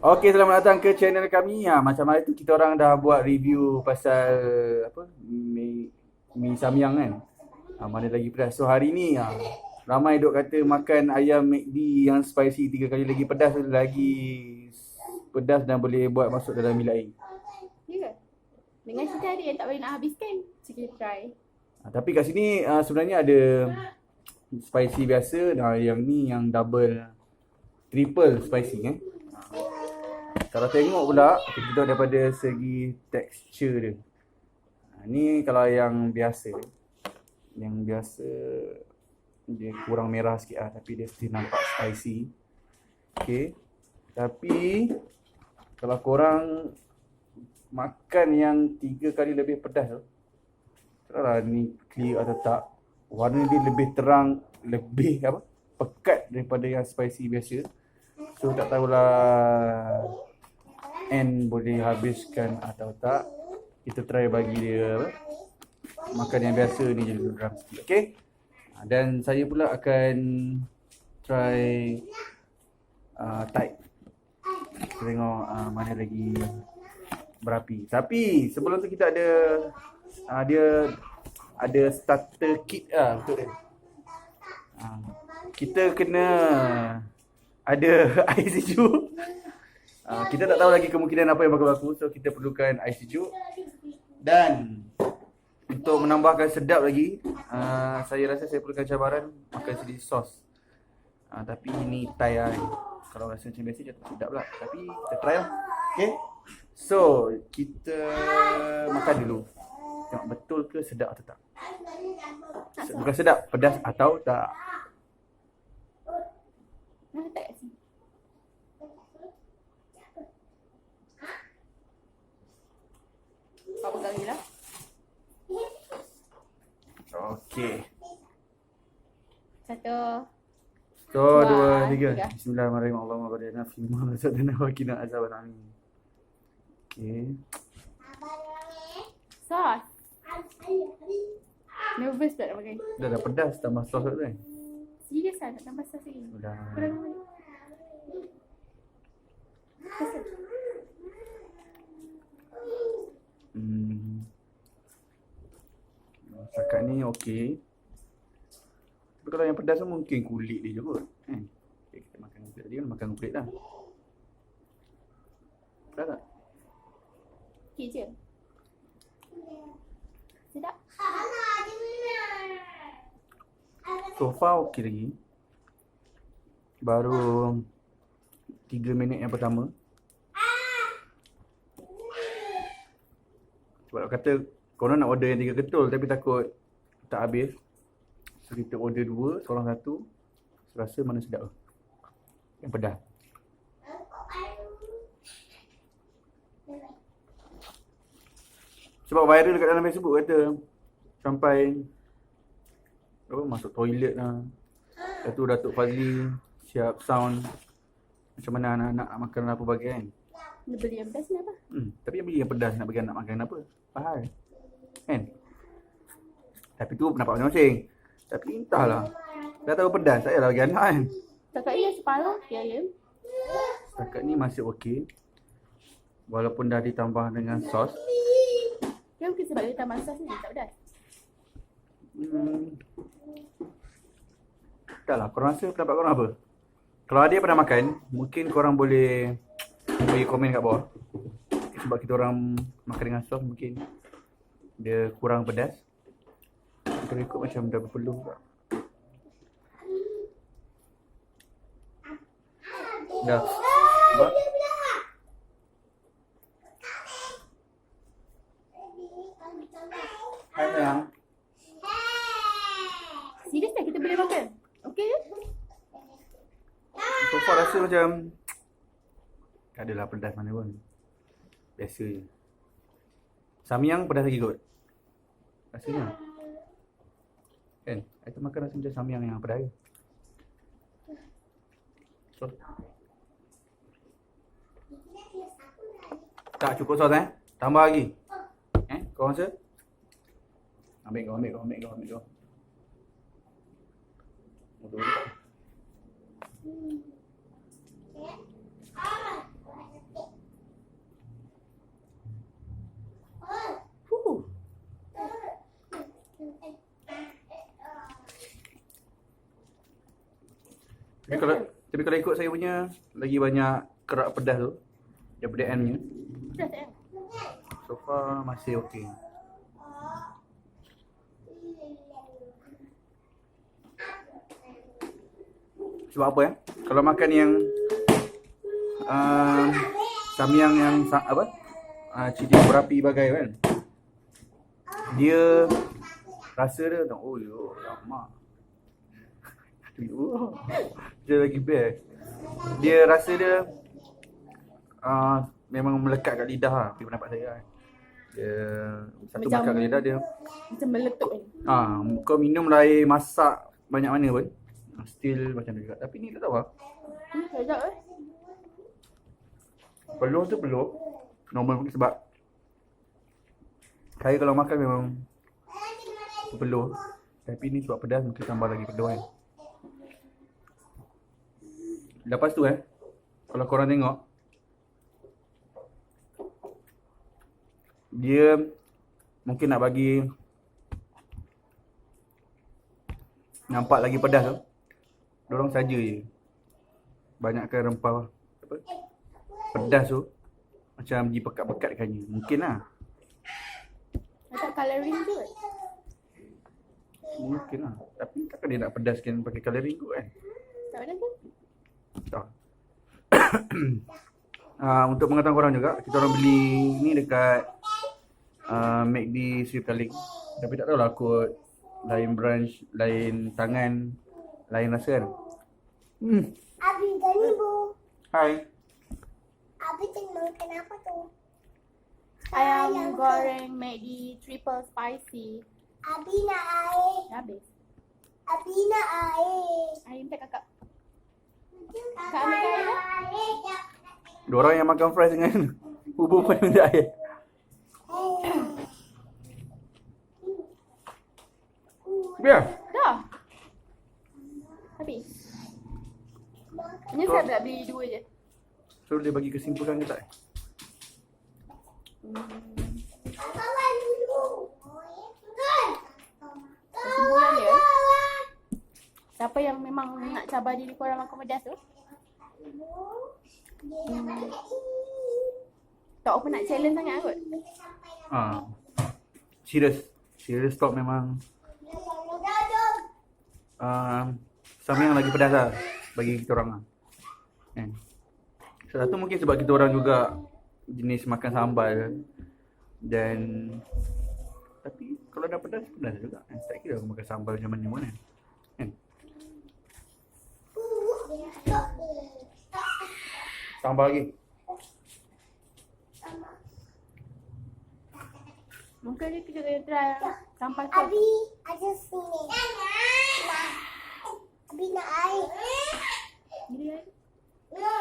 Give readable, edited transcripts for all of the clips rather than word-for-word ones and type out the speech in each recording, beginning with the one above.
Okey, selamat datang ke channel kami. Macam hari tu kita orang dah buat review pasal apa? Mi samyang kan. Mana lagi pedas. So hari ni ramai duk kata makan ayam McD yang spicy 3 kali lagi pedas lagi pedas dan boleh buat masuk dalam mi lain. Ya ke? Dengan cerita ada yang tak boleh nak habiskan. So kita try. Tapi kat sini sebenarnya ada spicy biasa dan yang ni yang double triple spicy kan. Kalau tengok pula, kita tengok daripada segi tekstur dia. Ni kalau yang biasa. Yang biasa, dia kurang merah sikit tapi dia still nampak spicy. Okay. Tapi, kalau korang makan yang 3 kali lebih pedas tu, tak lah ni clear atau tak. Warna dia lebih terang, lebih pekat daripada yang spicy biasa. So tak tahulah N boleh habiskan atau tak. Kita try bagi dia makan yang biasa ni je dulu dalam sikit. Okay. Dan saya pula akan try tight. Kita tengok mana lagi berapi. Tapi sebelum tu kita ada dia ada starter kit untuk dia. Kita kena ada air sejuk. Kita tak tahu lagi kemungkinan apa yang bakal berlaku. So kita perlukan air sejuk. Dan untuk menambahkan sedap lagi, saya rasa saya perlukan cabaran makan sedikit sos. Tapi ini Thai lah. Kalau rasa macam biasa je tak sedap lah. Tapi kita try lah. Okay. So kita makan dulu. Tengok betul ke sedap atau tak. Bukan sedap, pedas atau tak. Mana letak kat sini? Kau pegang je lah. Okay. 1, So, 2, 3. Bismillahirrahmanirrahim. Allahumma barik lana fi ma razaqtana wa qina azaban amin. Okay. Sos. Nervous tak nak makan? Dah pedas tambah sos tu kan. Serius lah nak tambah sos lagi? Dah. Kurang balik. Kesal. Setakat ni okey. Tapi kalau yang pedas tu mungkin kulit dia je kot. Kan? Okay, kita makan kulit tadi kan makan kulit dah. Pedas tak? Okey je. Sedap. So far okey lagi. Baru 3 minit yang pertama. Sebab kata korang nak order yang 3 ketul tapi takut tak habis. So kita order 2, seorang 1. So, rasa mana sedap? Yang pedas. Sebab viral dekat dalam Facebook kata sampai masuk toilet lah. Lepas tu Datuk Fazli siap sound macam mana anak-anak makan apa bagi kan. Dia beli yang pedas ni apa? Tapi yang beli yang pedas nak bagi anak makan apa? Faham kan? Tapi tu pendapat masing-masing. Tapi entahlah. Dah tahu pedas, tak payahlah bagi anak kan. Setakat ni separuh, ya. Setakat ni masih okey. Walaupun dah ditambah dengan sos. Ya mungkin sebab dia tambah sos ni tak pedas. Tak lah, korang rasa pendapat korang apa? Kalau ada yang pernah makan, mungkin korang boleh bagi komen kat bawah. Sebab kita orang makan dengan sos mungkin dia kurang pedas. Kalau ikut macam dah berpeluh tak? Dah. Sebab hai sayang. Serius tak kita boleh makan? Okey ke? So far rasa macam tak adalah pedas mana pun. Biasa je. Samyang pedas lagi kot. Rasanya. Kan? Kita makan rasa macam samyang yang pedas je. So. Tak cukup sos Tambah lagi. Kau rasa? Ambil kau. Betul tak? Tapi kalau ikut saya punya, lagi banyak kerak pedas tu daripada M nya. Pedas tak? So far masih okey. Sebab apa ya? Kalau makan yang samyang yang apa? Cili berapi bagai kan. Dia rasa dia tak, oh yo, lama. Dia lagi best. Dia rasa dia memang melekat kat lidah lah, tapi pendapat saya kan. Dia satu Macam- melekat kat lidah dia. Macam meletup ni. Kau minum air masak banyak mana pun still macam tu juga. Tapi ni tak tahu lah. Sedap Peluh tu peluh normal mungkin sebab saya kalau makan memang peluh. Tapi ni sebab pedas mungkin tambah lagi peluh kan. Lepas tu kalau korang tengok, dia mungkin nak bagi nampak lagi pedas tu, dorang saja je banyakkan rempah apa, pedas tu macam dipekat-pekatkannya. Mungkin lah. Macam colouring tu kan? Mungkin lah. Tapi takkan dia nak pedaskan pakai colouring kot kan. Tak ada tu? Tak. Untuk pengetahuan korang juga, kita orang beli ni dekat McD Sri Petaling. Tapi tak tahulah kot lain branch, lain tangan, lain rasa kan. Abi gani bu. Hai. Abi tengok makan apa tu? Ayam goreng McD triple spicy. Abi nak air. Dah habis. Abi nak air. Ayam tak kakak. Kak ambil air dah? Diorang yang makan fries dengan bubur pun minta air. Biar. Dah. Habis. Menyesal tak beli dua je? So dia bagi kesimpulan ke tak? Kawan dulu. Kan? Kesimpulan dia, siapa yang memang nak cabar diri korang makan pedas tu, tak apa nak challenge sangat kot. Serious talk memang samyang lagi pedas lah bagi kita orang lah. Satu mungkin sebab kita orang juga jenis makan sambal. Dan tapi kalau dah pedas juga. Tak kira aku makan sambal macam mana pun kan. Tambah lagi. Mungkin dia kita kena try sampai sos. Abi ada sini. Abi nak air. Gila kan? No.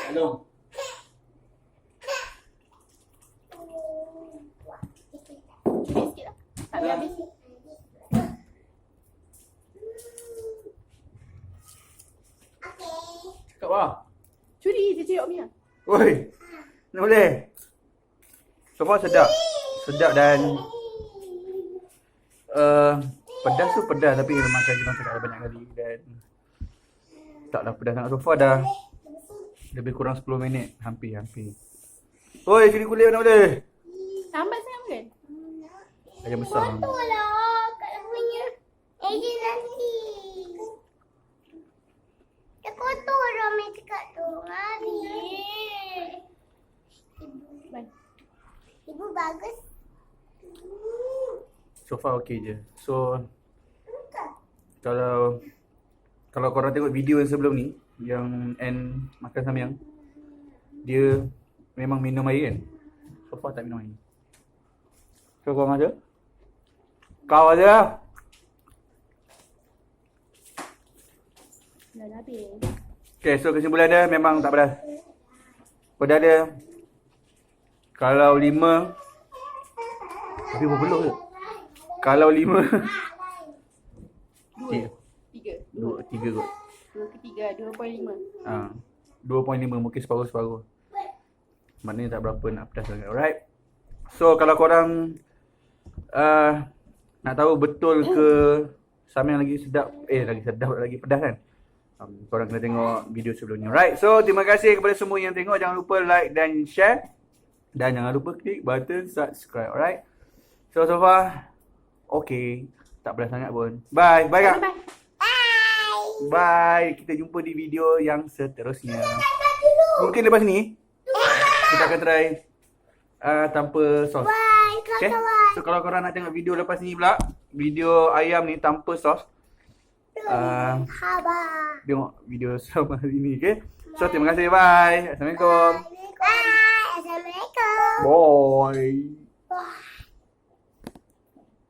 Hello. Curi sikit lah. Tak habis. Cakap apa? Curi je curi Omia. Oi. Tak boleh. So far sedap. Sedap dan pedas tu pedas tapi macam kita cakap dah banyak kali dan taklah pedas sangat. So far dah lebih kurang 10 minit hampir. Oi, curi kulit mana boleh? Sambal sangat kan? Ayam besar. Betul lah. Kat punya. Ejen nanti. Dah kotor dah main cakap tu. Abi. Baik. Ibu bagus. So far okey je. So kalau korang tengok video yang sebelum ni yang N makan samyang, dia memang minum air kan. So far tak minum air. So korang ada? Kau ada? Dah habis. Okay, so kesimpulan dia memang tak pedas. Pedas dia kalau 5, tapi berpeluh je. Kalau 5 Tiga. 3 kot. Dua ketiga, 2.5. 2.5 mungkin separuh-separuh. Maknanya tak berapa nak pedas sangat. Alright. So kalau korang nak tahu betul ke Samyang lagi sedap, lagi sedap lagi pedas kan. Korang kena tengok video sebelumnya. Right, so terima kasih kepada semua yang tengok. Jangan lupa like dan share. Dan jangan lupa klik button subscribe. Alright. So far, okay. Tak pedas sangat pun. Bye. Bye kak. Bye. Bye. Kita jumpa di video yang seterusnya. Mungkin lepas ni, kita akan try tanpa sos. Bye, Okay? kawan. So kalau korang nak tengok video lepas ni pula, video ayam ni tanpa sos, Haba. tengok video sama hari ni, okay? So terima kasih, bye. Assalamualaikum. Bye. Assalamualaikum. Bye. Bye.